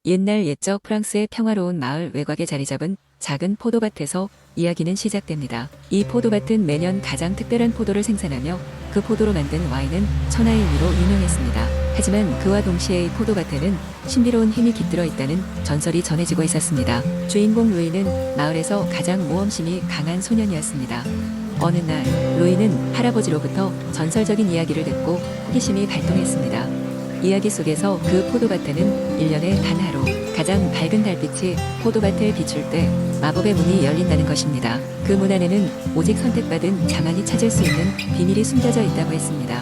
옛날 옛적 프랑스의 평화로운 마을 외곽에 자리 잡은 작은 포도밭에서 이야기는 시작됩니다. 이 포도밭은 매년 가장 특별한 포도를 생산하며 그 포도로 만든 와인은 천하일미로 유명했습니다. 하지만 그와 동시에 이 포도밭에는 신비로운 힘이 깃들어 있다는 전설이 전해지고 있었습니다. 주인공 루이는 마을에서 가장 모험심이 강한 소년이었습니다. 어느 날 루이는 할아버지로부터 전설적인 이야기를 듣고 호기심이 발동했습니다. 이야기 속에서 그 포도밭에는 1년에 단 하루 가장 밝은 달빛이 포도밭을 비출 때 마법의 문이 열린다는 것입니다. 그 문 안에는 오직 선택받은 자만이 찾을 수 있는 비밀이 숨겨져 있다고 했습니다.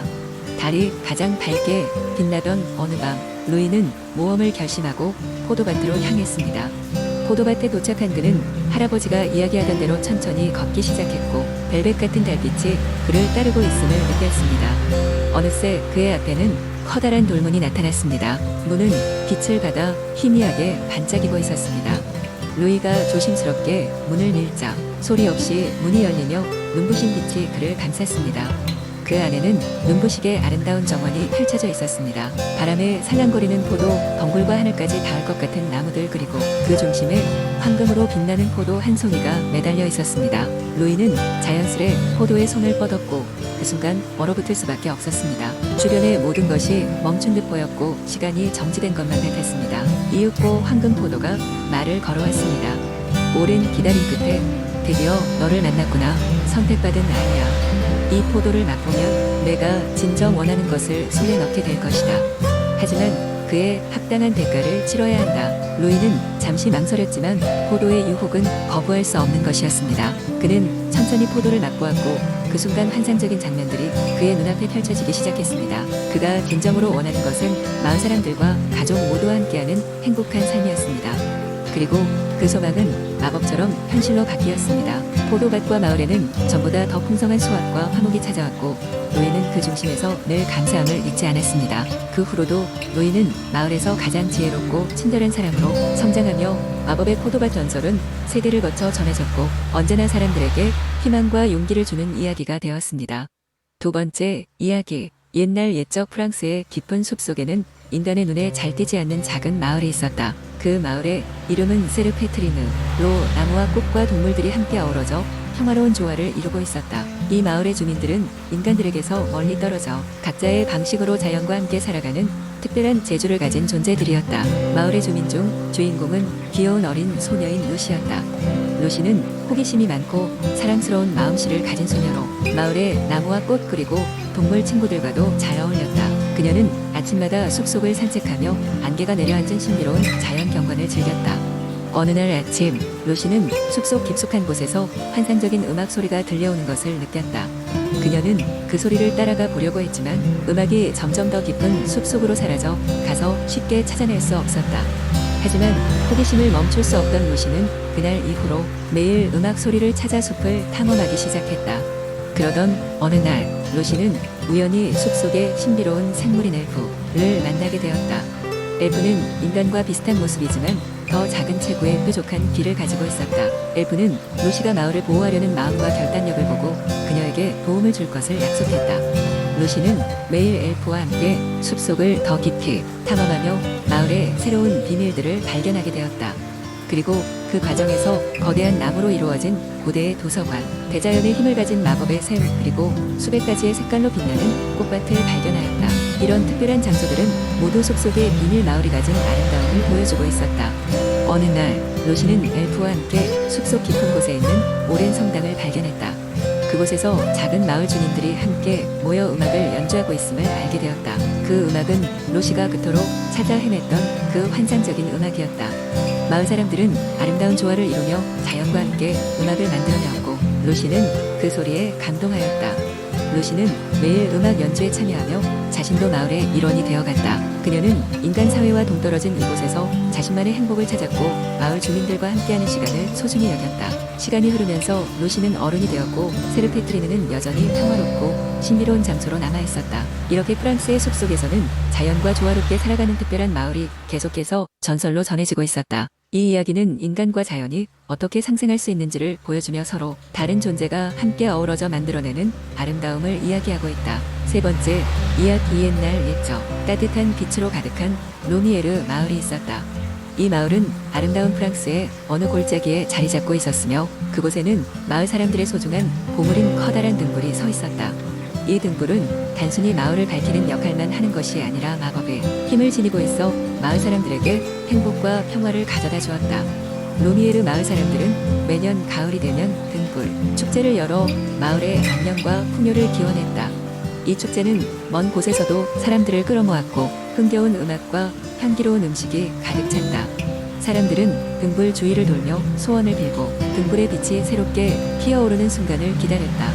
달이 가장 밝게 빛나던 어느 밤 루이는 모험을 결심하고 포도밭으로 향했습니다. 포도밭에 도착한 그는 할아버지가 이야기하던 대로 천천히 걷기 시작했고 벨벳 같은 달빛이 그를 따르고 있음을 느꼈습니다. 어느새 그의 앞에는 커다란 돌문이 나타났습니다. 문은 빛을 받아 희미하게 반짝이고 있었습니다. 루이가 조심스럽게 문을 밀자 소리 없이 문이 열리며 눈부신 빛이 그를 감쌌습니다. 그 안에는 눈부시게 아름다운 정원이 펼쳐져 있었습니다. 바람에 살랑거리는 포도, 덩굴과 하늘까지 닿을 것 같은 나무들 그리고 그 중심에 황금으로 빛나는 포도 한 송이가 매달려 있었습니다. 루이는 자연스레 포도에 손을 뻗었고 그 순간 얼어붙을 수밖에 없었습니다. 주변의 모든 것이 멈춘 듯 보였고 시간이 정지된 것만 같았습니다. 이윽고 황금 포도가 말을 걸어왔습니다. 오랜 기다림 끝에 드디어 너를 만났구나. 선택받은 아이야. 이 포도를 맛보면 내가 진정 원하는 것을 손에 넣게 될 것이다. 하지만 그의 합당한 대가를 치러야 한다. 루이는 잠시 망설였지만 포도의 유혹은 거부할 수 없는 것이었습니다. 그는 천천히 포도를 맛보았고 그 순간 환상적인 장면들이 그의 눈앞에 펼쳐지기 시작했습니다. 그가 진정으로 원하는 것은 마을 사람들과 가족 모두와 함께하는 행복한 삶이었습니다. 그리고 그 소망은 마법처럼 현실로 바뀌었습니다. 포도밭과 마을에는 전보다 더 풍성한 수확과 화목이 찾아왔고 루이는 그 중심에서 늘 감사함을 잊지 않았습니다. 그 후로도 루이는 마을에서 가장 지혜롭고 친절한 사람으로 성장하며 마법의 포도밭 전설은 세대를 거쳐 전해졌고 언제나 사람들에게 희망과 용기를 주는 이야기가 되었습니다. 두 번째 이야기. 옛날 옛적 프랑스의 깊은 숲속에는 인간의 눈에 잘 띄지 않는 작은 마을이 있었다. 그 마을의 이름은 세르페트리느로 나무와 꽃과 동물들이 함께 어우러져 평화로운 조화를 이루고 있었다. 이 마을의 주민들은 인간들에게서 멀리 떨어져 각자의 방식으로 자연과 함께 살아가는 특별한 재주를 가진 존재들이었다. 마을의 주민 중 주인공은 귀여운 어린 소녀인 루시였다. 루시는 호기심이 많고 사랑스러운 마음씨를 가진 소녀로 마을의 나무와 꽃 그리고 동물 친구들과도 잘 어울렸다. 그녀는 아침마다 숲속을 산책하며 안개가 내려앉은 신비로운 자연 경관을 즐겼다. 어느 날 아침, 루시는 숲속 깊숙한 곳에서 환상적인 음악 소리가 들려오는 것을 느꼈다. 그녀는 그 소리를 따라가 보려고 했지만 음악이 점점 더 깊은 숲속으로 사라져 가서 쉽게 찾아낼 수 없었다. 하지만 호기심을 멈출 수 없던 루시는 그날 이후로 매일 음악 소리를 찾아 숲을 탐험하기 시작했다. 그러던 어느 날 루시는 우연히 숲속의 신비로운 생물인 엘프를 만나게 되었다. 엘프는 인간과 비슷한 모습이지만 더 작은 체구에 뾰족한 귀를 가지고 있었다. 엘프는 루시가 마을을 보호하려는 마음과 결단력을 보고 그녀에게 도움을 줄 것을 약속했다. 루시는 매일 엘프와 함께 숲속을 더 깊이 탐험하며 마을의 새로운 비밀들을 발견하게 되었다. 그리고 그 과정에서 거대한 나무로 이루어진 고대의 도서관, 대자연의 힘을 가진 마법의 샘, 그리고 수백 가지의 색깔로 빛나는 꽃밭을 발견하였다. 이런 특별한 장소들은 모두 숲속의 비밀 마을이 가진 아름다움을 보여주고 있었다. 어느 날 루시는 엘프와 함께 숲속 깊은 곳에 있는 오랜 성당을 발견했다. 그곳에서 작은 마을 주민들이 함께 모여 음악을 연주하고 있음을 알게 되었다. 그 음악은 루시가 그토록 찾아 헤맸던 그 환상적인 음악이었다. 마을 사람들은 아름다운 조화를 이루며 자연과 함께 음악을 만들어내었고 루시는 그 소리에 감동하였다. 루시는 매일 음악 연주에 참여하며 자신도 마을의 일원이 되어갔다. 그녀는 인간 사회와 동떨어진 이곳에서 자신만의 행복을 찾았고 마을 주민들과 함께하는 시간을 소중히 여겼다. 시간이 흐르면서 루시는 어른이 되었고 세르페트리느는 여전히 평화롭고 신비로운 장소로 남아있었다. 이렇게 프랑스의 숲속에서는 자연과 조화롭게 살아가는 특별한 마을이 계속해서 전설로 전해지고 있었다. 이 이야기는 인간과 자연이 어떻게 상생할 수 있는지를 보여주며 서로 다른 존재가 함께 어우러져 만들어내는 아름다움을 이야기하고 있다. 세 번째, 이야기. 옛날 옛적 따뜻한 빛으로 가득한 로미에르 마을이 있었다. 이 마을은 아름다운 프랑스의 어느 골짜기에 자리 잡고 있었으며 그곳에는 마을 사람들의 소중한 보물인 커다란 등불이 서 있었다. 이 등불은 단순히 마을을 밝히는 역할만 하는 것이 아니라 마법의 힘을 지니고 있어 마을 사람들에게 행복과 평화를 가져다 주었다. 루미에르 마을 사람들은 매년 가을이 되면 등불 축제를 열어 마을의 안녕과 풍요를 기원했다. 이 축제는 먼 곳에서도 사람들을 끌어모았고 흥겨운 음악과 향기로운 음식이 가득 찼다. 사람들은 등불 주위를 돌며 소원을 빌고 등불의 빛이 새롭게 피어오르는 순간을 기다렸다.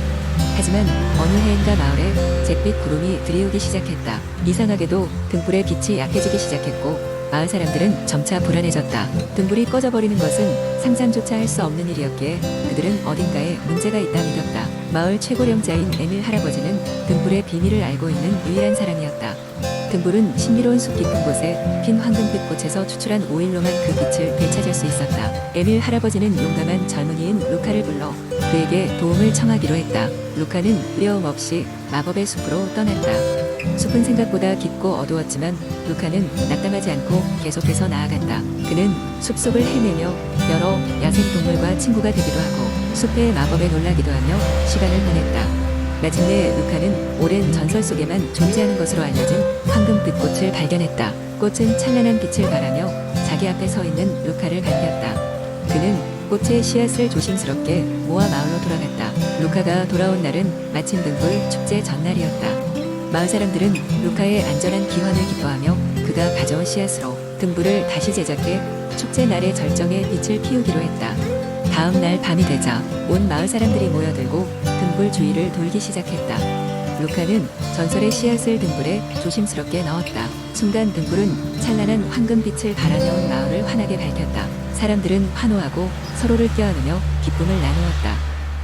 하지만 어느 해인가 마을에 잿빛 구름이 들이오기 시작했다. 이상하게도 등불의 빛이 약해지기 시작했고 마을 사람들은 점차 불안해졌다. 등불이 꺼져버리는 것은 상상조차 할 수 없는 일이었기에 그들은 어딘가에 문제가 있다 믿었다. 마을 최고령자인 에밀 할아버지는 등불의 비밀을 알고 있는 유일한 사람이었다. 등불은 신비로운 숲 깊은 곳에 핀 황금빛 꽃에서 추출한 오일로만 그 빛을 되찾을 수 있었다. 에밀 할아버지는 용감한 젊은이인 루카를 불러 그에게 도움을 청하기로 했다. 루카는 두려움 없이 마법의 숲으로 떠났다. 숲은 생각보다 깊고 어두웠지만 루카는 낙담하지 않고 계속해서 나아갔다. 그는 숲속을 헤매며 여러 야생 동물과 친구가 되기도 하고 숲의 마법에 놀라기도 하며 시간을 보냈다. 마침내 루카는 오랜 전설 속에만 존재하는 것으로 알려진 황금빛 꽃을 발견했다. 꽃은 찬란한 빛을 발하며 자기 앞에 서 있는 루카를 반겼다. 그는 꽃의 씨앗을 조심스럽게 모아 마을로 돌아갔다. 루카가 돌아온 날은 마침 등불 축제 전날이었다. 마을 사람들은 루카의 안전한 귀환을 기뻐하며 그가 가져온 씨앗으로 등불을 다시 제작해 축제 날의 절정에 빛을 피우기로 했다. 다음 날 밤이 되자 온 마을 사람들이 모여들고 등불 주위를 돌기 시작했다. 루카는 전설의 씨앗을 등불에 조심스럽게 넣었다. 순간 등불은 찬란한 황금빛을 발하며 온 마을을 환하게 밝혔다. 사람들은 환호하고 서로를 껴안으며 기쁨을 나누었다.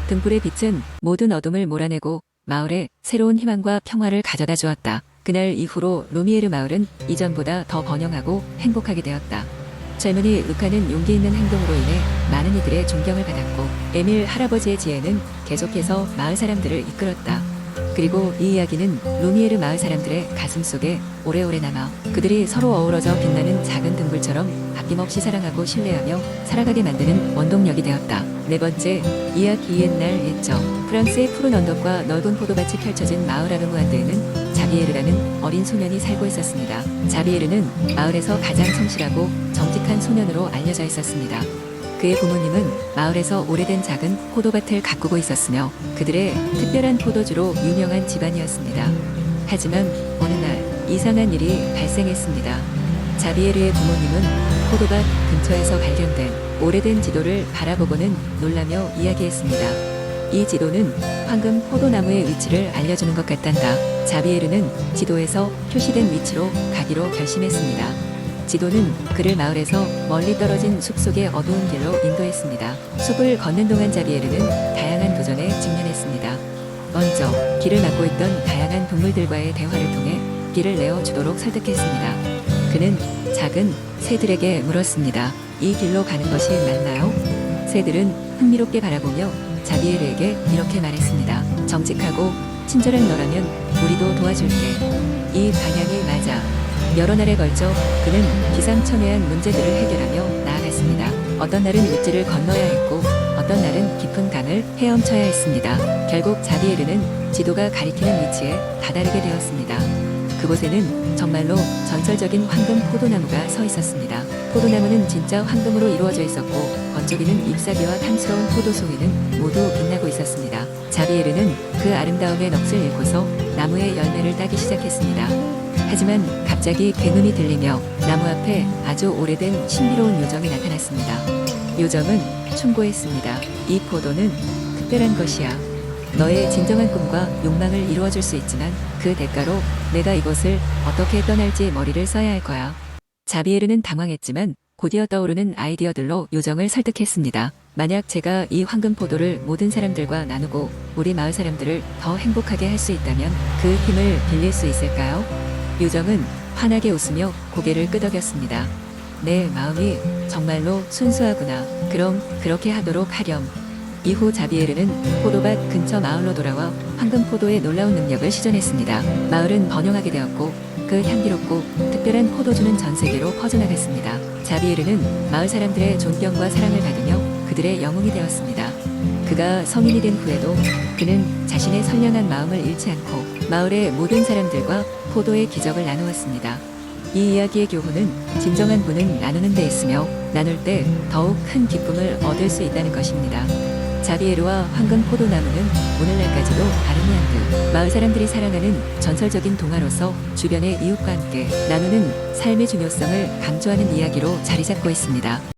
등불의 빛은 모든 어둠을 몰아내고 마을에 새로운 희망과 평화를 가져다 주었다. 그날 이후로 루미에르 마을은 이전보다 더 번영하고 행복하게 되었다. 젊은이 루카는 용기 있는 행동으로 인해 많은 이들의 존경을 받았고 에밀 할아버지의 지혜는 계속해서 마을 사람들을 이끌었다. 그리고 이 이야기는 루미에르 마을 사람들의 가슴 속에 오래오래 남아 그들이 서로 어우러져 빛나는 작은 등불처럼 아낌없이 사랑하고 신뢰하며 살아가게 만드는 원동력이 되었다. 네 번째, 이야기 옛날 옛적 프랑스의 푸른 언덕과 넓은 포도밭이 펼쳐진 마을 아르무안드에는 자비에르라는 어린 소년이 살고 있었습니다. 자비에르는 마을에서 가장 성실하고 정직한 소년으로 알려져 있었습니다. 그의 부모님은 마을에서 오래된 작은 포도밭을 가꾸고 있었으며 그들의 특별한 포도주로 유명한 집안이었습니다. 하지만 어느 날 이상한 일이 발생했습니다. 자비에르의 부모님은 포도밭 근처에서 발견된 오래된 지도를 바라보고는 놀라며 이야기했습니다. 이 지도는 황금 포도나무의 위치를 알려주는 것 같단다. 자비에르는 지도에서 표시된 위치로 가기로 결심했습니다. 지도는 그를 마을에서 멀리 떨어진 숲속의 어두운 길로 인도했습니다. 숲을 걷는 동안 자비에르는 다양한 도전에 직면했습니다. 먼저 길을 막고 있던 다양한 동물들과의 대화를 통해 길을 내어주도록 설득했습니다. 그는 작은 새들에게 물었습니다. 이 길로 가는 것이 맞나요? 새들은 흥미롭게 바라보며 자비에르에게 이렇게 말했습니다. 정직하고 친절한 너라면 우리도 도와줄게. 이 방향이 맞아. 여러 날에 걸쳐 그는 기상천외한 문제들을 해결하며 나아갔습니다. 어떤 날은 육지를 건너야 했고 어떤 날은 깊은 강을 헤엄쳐야 했습니다. 결국 자비에르는 지도가 가리키는 위치에 다다르게 되었습니다. 그곳에는 정말로 전설적인 황금 포도나무가 서 있었습니다. 포도나무는 진짜 황금으로 이루어져 있었고 번쩍이는 잎사귀와 탐스러운 포도송이는 모두 빛나고 있었습니다. 자비에르는 그 아름다움의 넋을 잃고서 나무의 열매를 따기 시작했습니다. 하지만 갑자기 굉음이 들리며 나무 앞에 아주 오래된 신비로운 요정이 나타났습니다. 요정은 충고했습니다. 이 포도는 특별한 것이야. 너의 진정한 꿈과 욕망을 이루어줄 수 있지만 그 대가로 내가 이곳을 어떻게 떠날지 머리를 써야 할 거야. 자비에르는 당황했지만 곧이어 떠오르는 아이디어들로 요정을 설득했습니다. 만약 제가 이 황금 포도를 모든 사람들과 나누고 우리 마을 사람들을 더 행복하게 할 수 있다면 그 힘을 빌릴 수 있을까요? 요정은 환하게 웃으며 고개를 끄덕였습니다. 내 마음이 정말로 순수하구나. 그럼 그렇게 하도록 하렴. 이후 자비에르는 포도밭 근처 마을로 돌아와 황금 포도의 놀라운 능력을 시전했습니다. 마을은 번영하게 되었고 그 향기롭고 특별한 포도주는 전 세계로 퍼져나갔습니다. 자비에르는 마을 사람들의 존경과 사랑을 받으며 그들의 영웅이 되었습니다. 그가 성인이 된 후에도 그는 자신의 선량한 마음을 잃지 않고 마을의 모든 사람들과 포도의 기적을 나누었습니다. 이 이야기의 교훈은 진정한 분은 나누는 데 있으며 나눌 때 더욱 큰 기쁨을 얻을 수 있다는 것입니다. 자비에르와 황금 포도나무는 오늘날까지도 다름이 안 듯 마을 사람들이 사랑하는 전설적인 동화로서 주변의 이웃과 함께 나누는 삶의 중요성을 강조하는 이야기로 자리 잡고 있습니다.